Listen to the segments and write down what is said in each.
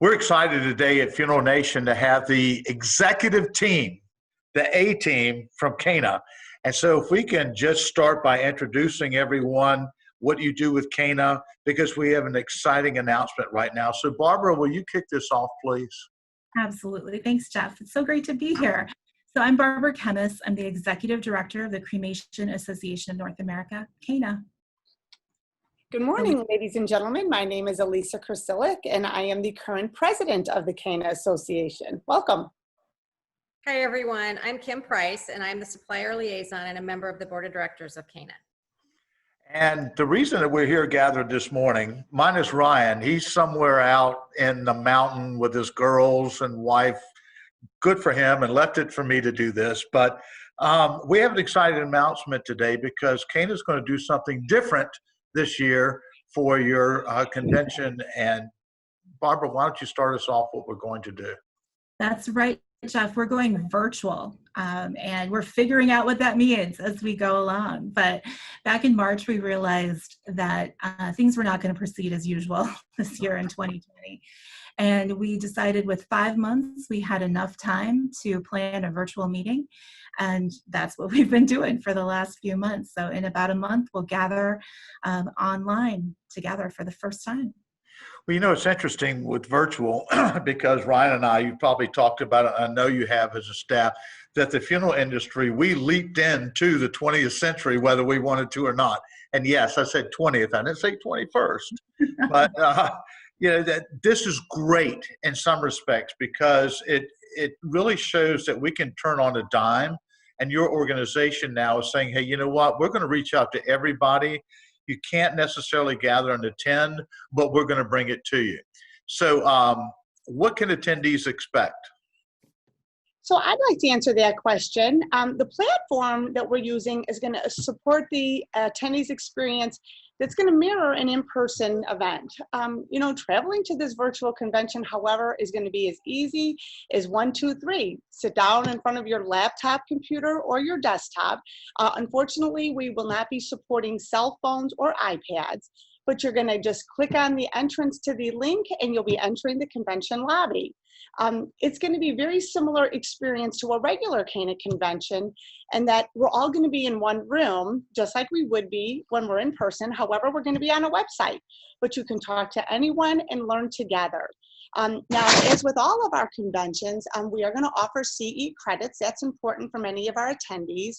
We're excited today at Funeral Nation to have the executive team, the A team from CANA. And so if we can just start by introducing everyone what you do with CANA, because we have an exciting announcement right now. So Barbara, will you kick this off, please? Absolutely. Thanks, Jeff. It's so great to be here. So I'm Barbara Kemmis. I'm the Executive Director of the Cremation Association of North America, CANA. Good morning, ladies and gentlemen. My name is Elisa Krasilic, and I am the current president of the CANA Association. Welcome. Hi, everyone. I'm Kim Price, and I'm the supplier liaison and a member of the board of directors of CANA. And the reason that we're here gathered this morning, minus Ryan, he's somewhere out in the mountain with his girls and wife. Good for him, and left it for me to do this. But we have an exciting announcement today because CANA is going to do something different this year for your convention. And Barbara, why don't you start us off what we're going to do? That's right, Jeff. We're going virtual, and we're figuring out what that means as we go along. But back in March, we realized that things were not going to proceed as usual this year in 2020. And we decided with 5 months, we had enough time to plan a virtual meeting. And that's what we've been doing for the last few months. So in about a month, we'll gather online together for the first time. Well, you know, it's interesting with virtual because Ryan and I, you've probably talked about it, I know you have as a staff, that the funeral industry, we leaped into the 20th century, whether we wanted to or not. And yes, I said 20th, I didn't say 21st. But, you know, that this is great in some respects because it really shows that we can turn on a dime. And your organization now is saying, hey, you know what, we're going to reach out to everybody. You can't necessarily gather and attend, but we're going to bring it to you. So what can attendees expect? So I'd like to answer that question. The platform that we're using is going to support the attendees experience that's going to mirror an in-person event. You know, traveling to this virtual convention, however, is going to be as easy as 1, 2, 3. Sit down in front of your laptop computer or your desktop. Unfortunately, we will not be supporting cell phones or iPads, but you're going to just click on the entrance to the link and you'll be entering the convention lobby. It's going to be a very similar experience to a regular CANA convention, and that we're all going to be in one room, just like we would be when we're in person. However, we're going to be on a website, but you can talk to anyone and learn together. Now, as with all of our conventions, we are going to offer CE credits. That's important for many of our attendees.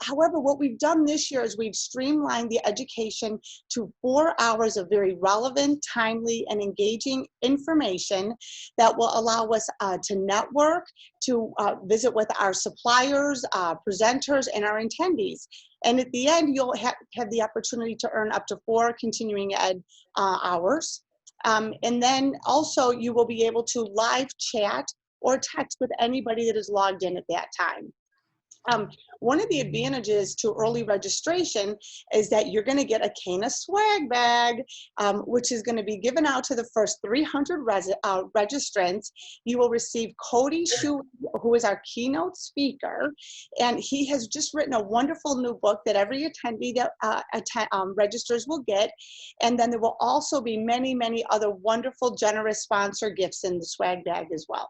However, what we've done this year is we've streamlined the education to 4 hours of very relevant, timely, and engaging information that will allow us to network, to visit with our suppliers, presenters, and our attendees. And at the end, you'll have the opportunity to earn up to 4 continuing ed hours. And then also you will be able to live chat or text with anybody that is logged in at that time. One of the advantages to early registration is that you're going to get a CANA swag bag, which is going to be given out to the first 300 registrants. You will receive Cody Shu, who is our keynote speaker, and he has just written a wonderful new book that every attendee that registers will get. And then there will also be many, many other wonderful, generous sponsor gifts in the swag bag as well.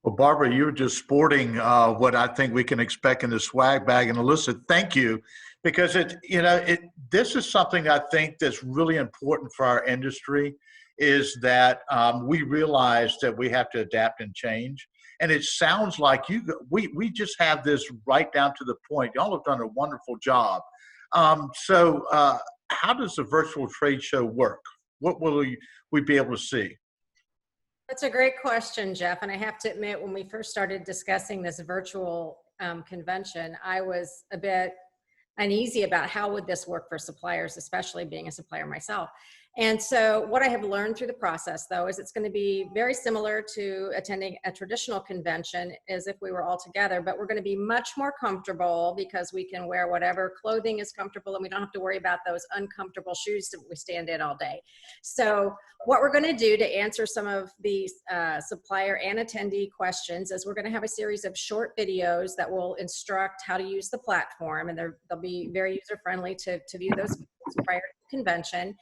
Well, Barbara, you were just sporting what I think we can expect in the swag bag. And Alyssa, thank you, because this is something I think that's really important for our industry, is that we realize that we have to adapt and change. And it sounds like we just have this right down to the point. Y'all have done a wonderful job. So how does the virtual trade show work? What will we be able to see? That's a great question, Jeff. And I have to admit, when we first started discussing this virtual convention, I was a bit uneasy about how would this work for suppliers, especially being a supplier myself. And so what I have learned through the process, though, is it's going to be very similar to attending a traditional convention as if we were all together, but we're going to be much more comfortable because we can wear whatever clothing is comfortable and we don't have to worry about those uncomfortable shoes that we stand in all day. So what we're going to do to answer some of these supplier and attendee questions is we're going to have a series of short videos that will instruct how to use the platform, and they'll be very user-friendly to view those prior to the convention.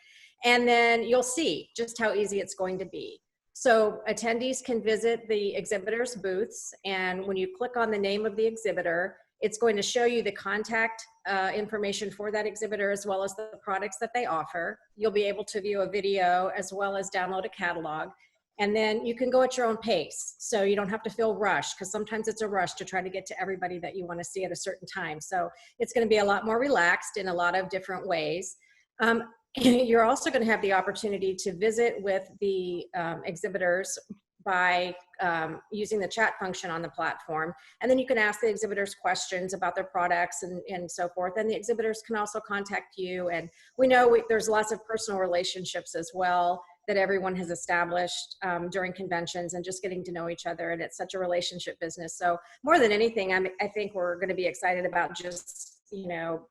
And then you'll see just how easy it's going to be. So attendees can visit the exhibitors' booths, and when you click on the name of the exhibitor, it's going to show you the contact information for that exhibitor as well as the products that they offer. You'll be able to view a video as well as download a catalog. And then you can go at your own pace. So you don't have to feel rushed, because sometimes it's a rush to try to get to everybody that you want to see at a certain time. So it's going to be a lot more relaxed in a lot of different ways. You're also going to have the opportunity to visit with the exhibitors by using the chat function on the platform. And then you can ask the exhibitors questions about their products and so forth. And the exhibitors can also contact you. And we know there's lots of personal relationships as well that everyone has established during conventions and just getting to know each other. And it's such a relationship business. So more than anything, I think we're going to be excited about just,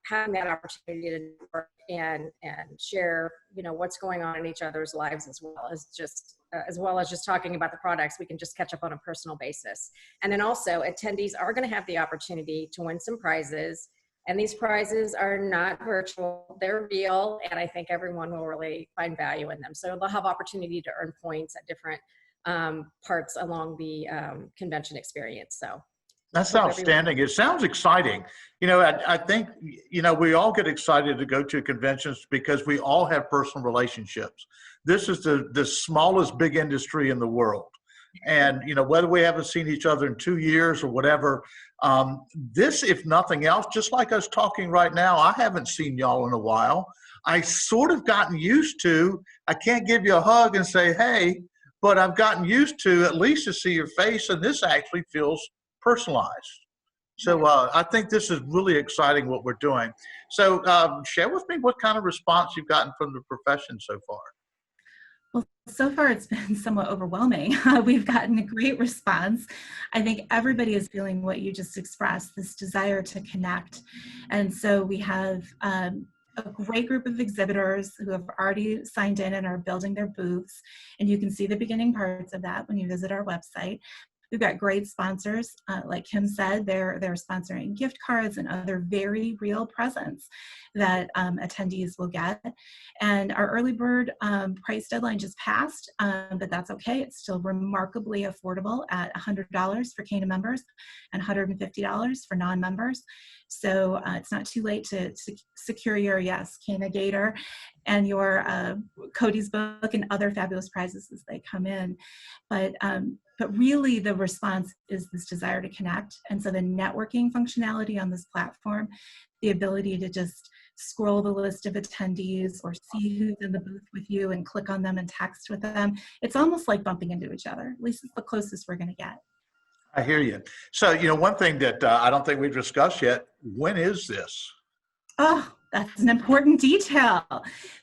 having that opportunity to work and share, what's going on in each other's lives as well as just talking about the products. We can just catch up on a personal basis. And then also attendees are going to have the opportunity to win some prizes. And these prizes are not virtual, they're real. And I think everyone will really find value in them. So they'll have opportunity to earn points at different parts along the convention experience. So that's outstanding. It sounds exciting. I think, we all get excited to go to conventions because we all have personal relationships. This is the smallest big industry in the world. And, whether we haven't seen each other in 2 years or whatever, this, if nothing else, just like us talking right now, I haven't seen y'all in a while. I sort of gotten used to, I can't give you a hug and say, hey, but I've gotten used to at least to see your face. And this actually feels personalized. So I think this is really exciting what we're doing. So share with me what kind of response you've gotten from the profession so far. Well, so far it's been somewhat overwhelming. We've gotten a great response. I think everybody is feeling what you just expressed, this desire to connect. And so we have a great group of exhibitors who have already signed in and are building their booths. And you can see the beginning parts of that when you visit our website. We've got great sponsors. Like Kim said, they're sponsoring gift cards and other very real presents that attendees will get. And our early bird price deadline just passed, but that's okay. It's still remarkably affordable at $100 for CANA members and $150 for non-members. So it's not too late to secure your, CANA Gator and your Cody's book and other fabulous prizes as they come in. But really the response is this desire to connect. And so the networking functionality on this platform, the ability to just scroll the list of attendees or see who's in the booth with you and click on them and text with them. It's almost like bumping into each other. At least it's the closest we're going to get. I hear you. So, one thing that I don't think we've discussed yet, when is this? Oh, that's an important detail.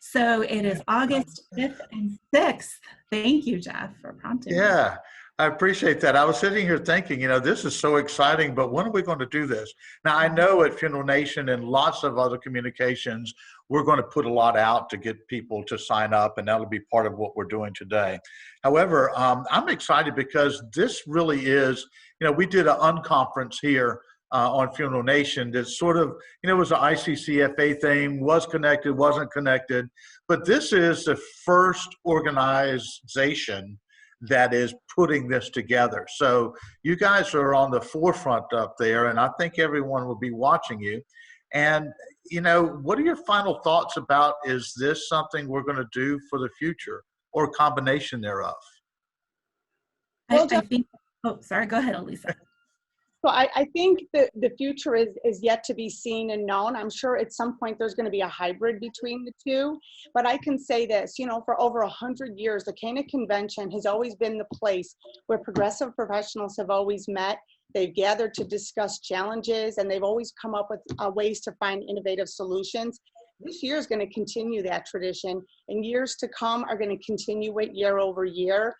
So it is August 5th and 6th. Thank you, Jeff, for prompting me. Yeah, I appreciate that. I was sitting here thinking, this is so exciting, but when are we going to do this? Now, I know at Funeral Nation and lots of other communications, we're going to put a lot out to get people to sign up, and that'll be part of what we're doing today. However, I'm excited because this really is, we did an unconference here on Funeral Nation that sort of, it was an ICCFA thing, was connected, wasn't connected, but this is the first organization that is putting this together. So you guys are on the forefront up there, and I think everyone will be watching you. And, what are your final thoughts about, is this something we're going to do for the future or a combination thereof? Well, I think, oh, sorry, go ahead, Elisa. So I think that the future is yet to be seen and known. I'm sure at some point there's going to be a hybrid between the two. But I can say this, for over 100 years, the CANA Convention has always been the place where progressive professionals have always met. They've gathered to discuss challenges, and they've always come up with ways to find innovative solutions. This year is going to continue that tradition, and years to come are going to continue it year over year.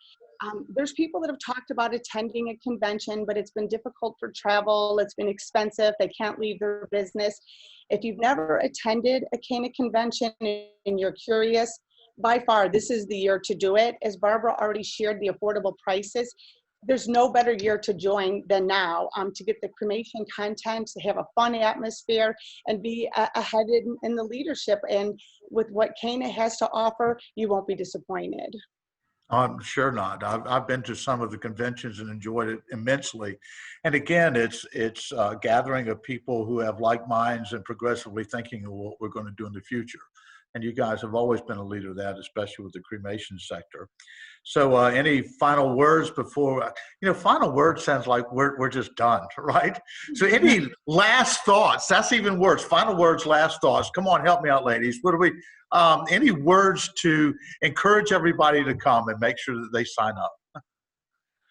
There's people that have talked about attending a convention, but it's been difficult for travel. It's been expensive. They can't leave their business. If you've never attended a CANA convention and you're curious, by far, this is the year to do it. As Barbara already shared the affordable prices, there's no better year to join than now to get the cremation content, to have a fun atmosphere, and be ahead in the leadership. And with what CANA has to offer, you won't be disappointed. I'm sure not. I've been to some of the conventions and enjoyed it immensely. And again, it's gathering of people who have like minds and progressively thinking of what we're going to do in the future. And you guys have always been a leader of that, especially with the cremation sector. So any final words before, final words sounds like we're just done, right? So any last thoughts? That's even worse. Final words, last thoughts. Come on, help me out, ladies. What do we, any words to encourage everybody to come and make sure that they sign up?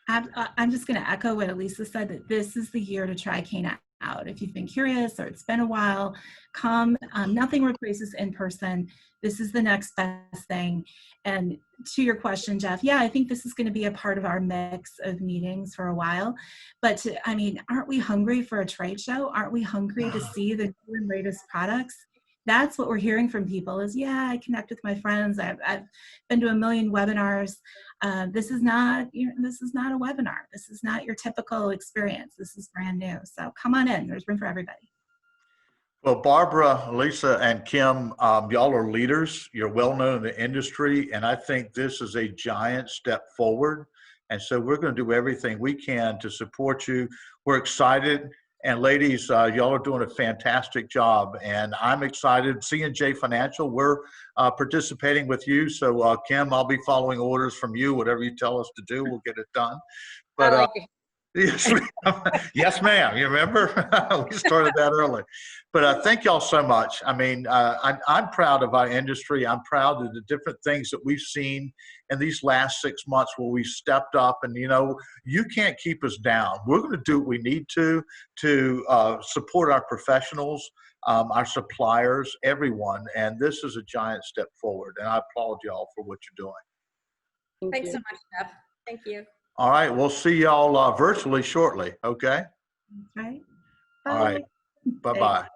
I'm just going to echo what Elisa said, that this is the year to try CANA out. If you've been curious or it's been a while, come. Nothing replaces in person. This is the next best thing. And to your question, Jeff, yeah, I think this is going to be a part of our mix of meetings for a while. But aren't we hungry for a trade show? Aren't we hungry to see the new and latest products? That's what we're hearing from people is, yeah, I connect with my friends. I've been to a million webinars. This is not a webinar. This is not your typical experience. This is brand new. So come on in. There's room for everybody. Well, Barbara, Lisa, and Kim, y'all are leaders. You're well known in the industry, and I think this is a giant step forward. And so we're going to do everything we can to support you. We're excited. And ladies, y'all are doing a fantastic job, and I'm excited. C&J Financial, we're participating with you. So Kim, I'll be following orders from you. Whatever you tell us to do, we'll get it done. But I like it. yes, yes, ma'am. You remember? We started that early. But thank y'all so much. I'm proud of our industry. I'm proud of the different things that we've seen in these last 6 months where we stepped up. And, you can't keep us down. We're going to do what we need to support our professionals, our suppliers, everyone. And this is a giant step forward. And I applaud y'all for what you're doing. Thanks so much, Jeff. Thank you. All right. We'll see y'all virtually shortly. Okay. Right. All right. Bye-bye.